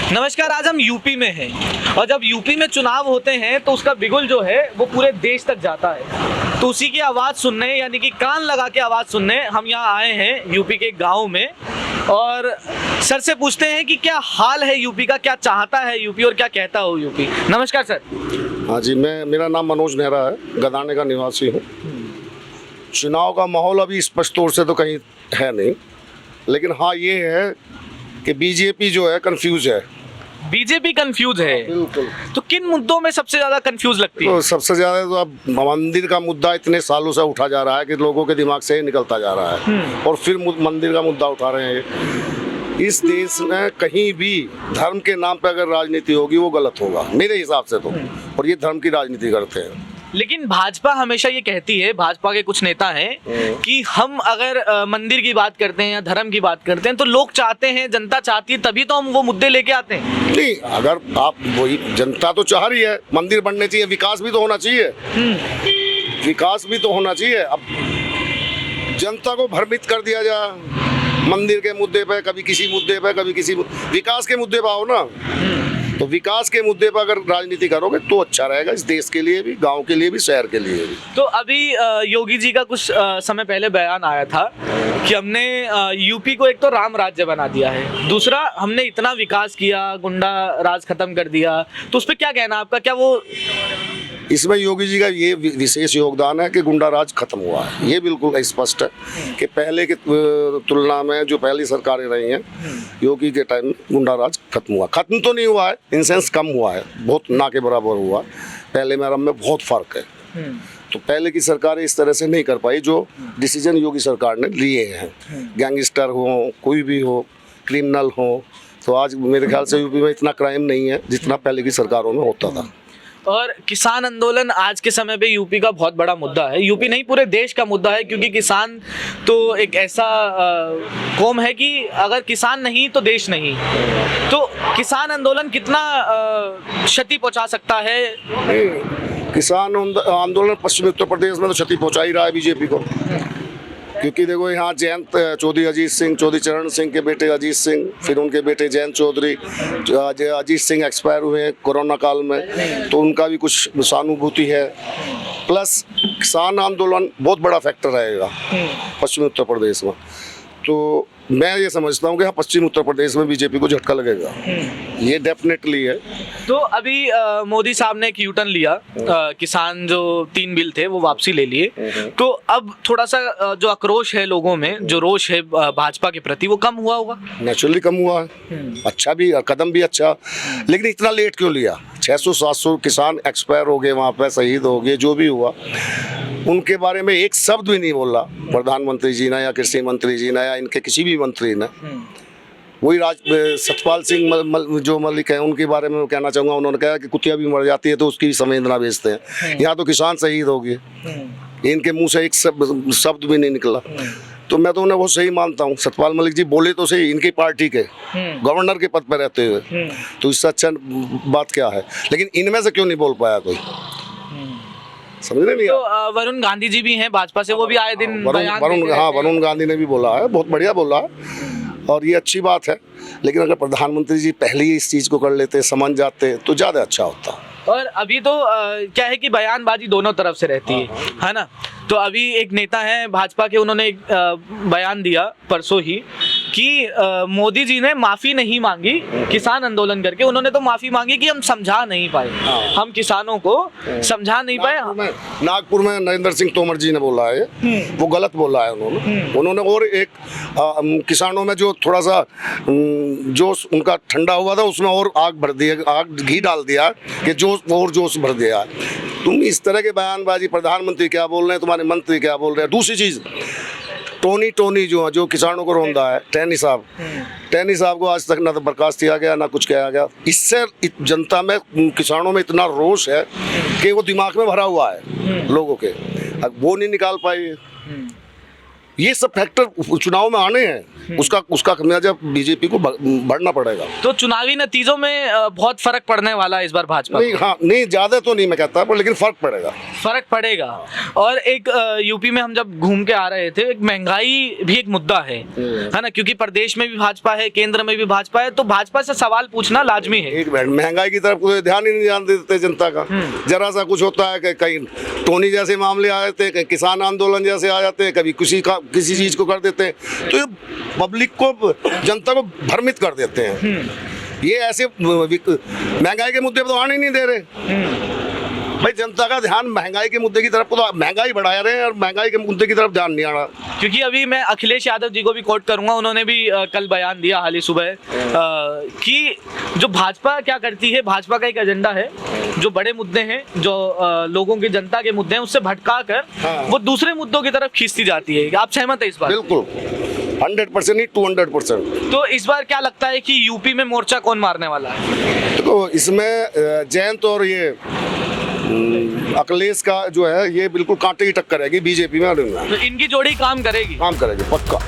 नमस्कार। आज हम यूपी में हैं और जब यूपी में चुनाव होते हैं तो उसका बिगुल जो है वो पूरे देश तक जाता है। तो उसी की आवाज़ सुनने यानी कि कान लगा के आवाज़ सुनने हम यहाँ आए हैं यूपी के गांव में और सर से पूछते हैं कि क्या हाल है यूपी का, क्या चाहता है यूपी और क्या कहता हो यूपी। नमस्कार सर। हाँ जी, मेरा नाम मनोज नेहरा है, गदाने का निवासी हूँ। चुनाव का माहौल अभी स्पष्ट तौर से तो कहीं है नहीं, लेकिन हाँ ये है कि बीजेपी जो है कंफ्यूज है। बीजेपी कंफ्यूज है? बिल्कुल। तो किन मुद्दों में सबसे ज्यादा कंफ्यूज लगती है? तो सबसे ज्यादा तो अब मंदिर का मुद्दा इतने सालों से उठा जा रहा है कि लोगों के दिमाग से ही निकलता जा रहा है और फिर मंदिर का मुद्दा उठा रहे हैं। इस देश में कहीं भी धर्म के नाम पर अगर राजनीति होगी वो गलत होगा मेरे हिसाब से तो, और ये धर्म की राजनीति करते हैं। लेकिन भाजपा हमेशा ये कहती है, भाजपा के कुछ नेता हैं कि हम अगर मंदिर की बात करते हैं या धर्म की बात करते हैं तो लोग चाहते हैं, जनता चाहती है, तभी तो हम वो मुद्दे लेके आते हैं। नहीं, अगर आप वही जनता तो चाह रही है, मंदिर बनने चाहिए, विकास भी तो होना चाहिए, विकास भी तो होना चाहिए। अब जनता को भ्रमित कर दिया जाए मंदिर के मुद्दे पे, कभी किसी मुद्दे पे, कभी किसी विकास के मुद्दे पे आओ ना। तो विकास के मुद्दे पर अगर राजनीति करोगे तो अच्छा रहेगा इस देश के लिए भी, गांव के लिए भी, शहर के लिए भी। तो अभी योगी जी का कुछ समय पहले बयान आया था कि हमने यूपी को एक तो राम राज्य बना दिया है, दूसरा हमने इतना विकास किया, गुंडा राज खत्म कर दिया। तो उस पर क्या कहना आपका? क्या वो इसमें योगी जी का ये विशेष योगदान है कि गुंडा राज खत्म हुआ है, ये बिल्कुल स्पष्ट है कि पहले की तुलना में जो पहली सरकारें रही हैं योगी के टाइम में गुंडा राज खत्म हुआ। खत्म तो नहीं हुआ है, इन सेंस कम हुआ है, बहुत ना के बराबर हुआ। पहले में अब में बहुत फर्क है। तो पहले की सरकारें इस तरह से नहीं कर पाई जो डिसीजन योगी सरकार ने लिए हैं। गैंगस्टर हो, कोई भी हो, क्रिमिनल हो, तो आज मेरे ख्याल से यूपी में इतना क्राइम नहीं है जितना पहले की सरकारों में होता था। और किसान आंदोलन आज के समय पे यूपी का बहुत बड़ा मुद्दा है, यूपी नहीं पूरे देश का मुद्दा है, क्योंकि किसान तो एक ऐसा कौम है कि अगर किसान नहीं तो देश नहीं। तो किसान आंदोलन कितना क्षति पहुंचा सकता है? किसान आंदोलन पश्चिमी उत्तर प्रदेश में तो क्षति पहुंचा ही रहा है बीजेपी को, क्योंकि देखो यहाँ जयंत चौधरी, अजीत सिंह चौधरी, चरण सिंह के बेटे अजीत सिंह, फिर उनके बेटे जयंत चौधरी, अजीत सिंह एक्सपायर हुए कोरोना काल में, तो उनका भी कुछ सहानुभूति है। प्लस किसान आंदोलन बहुत बड़ा फैक्टर रहेगा पश्चिमी उत्तर प्रदेश में। तो मैं ये समझता हूँ कि हाँ पश्चिमी उत्तर प्रदेश में बीजेपी को झटका लगेगा, ये डेफिनेटली है। तो अभी मोदी साहब ने एक यूटर्न लिया, किसान जो 3 बिल थे वो वापसी ले लिए, तो अब थोड़ा सा जो आक्रोश है लोगों में, जो रोष है भाजपा के प्रति, वो कम हुआ होगा? नेचुरली कम हुआ है, अच्छा भी, कदम भी अच्छा, लेकिन इतना लेट क्यों लिया? 600-700 किसान एक्सपायर हो गए, वहाँ पर शहीद हो गए, जो भी हुआ उनके बारे में एक शब्द भी नहीं बोला प्रधानमंत्री जी ने या कृषि मंत्री जी ने या इनके किसी भी मंत्री ने। वही सतपाल सिंह जो मलिक हैं उनके बारे में कहना चाहूँगा, उन्होंने कहा कि कुतिया भी मर जाती है तो उसकी भी संवेदना भेजते हैं। यहाँ तो किसान शहीद हो गए, इनके मुंह से एक शब्द भी नहीं निकला। तो मैं तो उन्हें बहुत सही मानता हूँ। सतपाल मलिक जी बोले तो सही, इनकी पार्टी के गवर्नर के पद पर रहते हुए, तो इससे अच्छा बात क्या है? लेकिन इनमें से क्यों नहीं बोल पाया कोई, समझ नहीं। तो वरुण गांधी जी भी हैं भाजपा से, वो भी आए दिन वरुण गांधी ने भी बोला है, बहुत बढ़िया बोला है और ये अच्छी बात है। लेकिन अगर प्रधानमंत्री जी पहले ही इस चीज़ को कर लेते, समझ जाते, तो ज़्यादा अच्छा होता। और अभी तो क्या है कि बयानबाजी दोनों तरफ से रहती है ना। तो अभी एक नेता है भाजपा के, उन्होंने एक बयान दिया परसों ही कि मोदी जी ने माफ़ी नहीं मांगी किसान आंदोलन करके, उन्होंने तो माफ़ी मांगी कि हम समझा नहीं पाए, हम किसानों को समझा नहीं पाए। नागपुर में नरेंद्र सिंह तोमर जी ने बोला है, वो गलत बोला है उन्होंने। और एक किसानों में जो थोड़ा सा जोश उनका ठंडा हुआ था, उसमें और आग भर दिया, आग घी डाल दिया कि जोश और जोश भर दिया। तुम इस तरह के बयानबाजी, प्रधानमंत्री क्या बोल रहे हैं, तुम्हारे मंत्री क्या बोल रहे हैं। दूसरी चीज़, टोनी जो किसानों को रोंदा है, टैनी साहब को आज तक ना तो बर्खास्त किया गया ना कुछ किया गया। इससे जनता में, किसानों में इतना रोष है कि वो दिमाग में भरा हुआ है लोगों के, अब वो नहीं निकाल पाए। ये सब फैक्टर चुनाव में आने हैं, उसका खामियाजा बीजेपी को भरना पड़ेगा। तो चुनावी नतीजों में बहुत फर्क पड़ने वाला है इस बार भाजपा नहीं, हाँ नहीं, ज्यादा तो नहीं मैं कहता, पर लेकिन फर्क पड़ेगा। फर्क पड़ेगा। और एक यूपी में हम जब घूम के आ रहे थे, एक महंगाई भी एक मुद्दा है ना, क्योंकि प्रदेश में भी भाजपा है, केंद्र में भी भाजपा है, तो भाजपा से सवाल पूछना लाजमी है। एक मिनट, महंगाई की तरफ कोई ध्यान ही नहीं जान देते जनता का। जरा सा कुछ होता है कि कहीं टोनी जैसे मामले आ जाते हैं, किसान आंदोलन जैसे आ जाते हैं, कभी किसी चीज को कर देते हैं, तो ये पब्लिक को, जनता को भ्रमित कर देते हैं। ये ऐसे महंगाई के मुद्दे पर तो आने ही नहीं दे रहे भाई। जनता का ध्यान महंगाई के मुद्दे की तरफ, तो महंगाई बढ़ा रहे हैं और महंगाई के मुद्दे की तरफ ध्यान नहीं आ रहा। क्योंकि अभी मैं अखिलेश यादव जी को भी कोट करूंगा, उन्होंने भी कल बयान दिया हाल ही सुबह कि जो भाजपा क्या करती है, भाजपा का एक एजेंडा है, जो बड़े मुद्दे हैं, जो लोगों की, जनता के मुद्दे हैं, उससे भटका कर वो दूसरे मुद्दों की तरफ खींचती जाती है। आप सहमत है इस बात? बिल्कुल, 100% नहीं 200%। तो इस बार क्या लगता है कि यूपी में मोर्चा कौन मारने वाला है? तो इसमें जयंत और ये अखिलेश का जो है, ये बिल्कुल कांटे की टक्कर रहेगी बीजेपी में। तो इनकी जोड़ी काम करेगी? काम करेगी पक्का।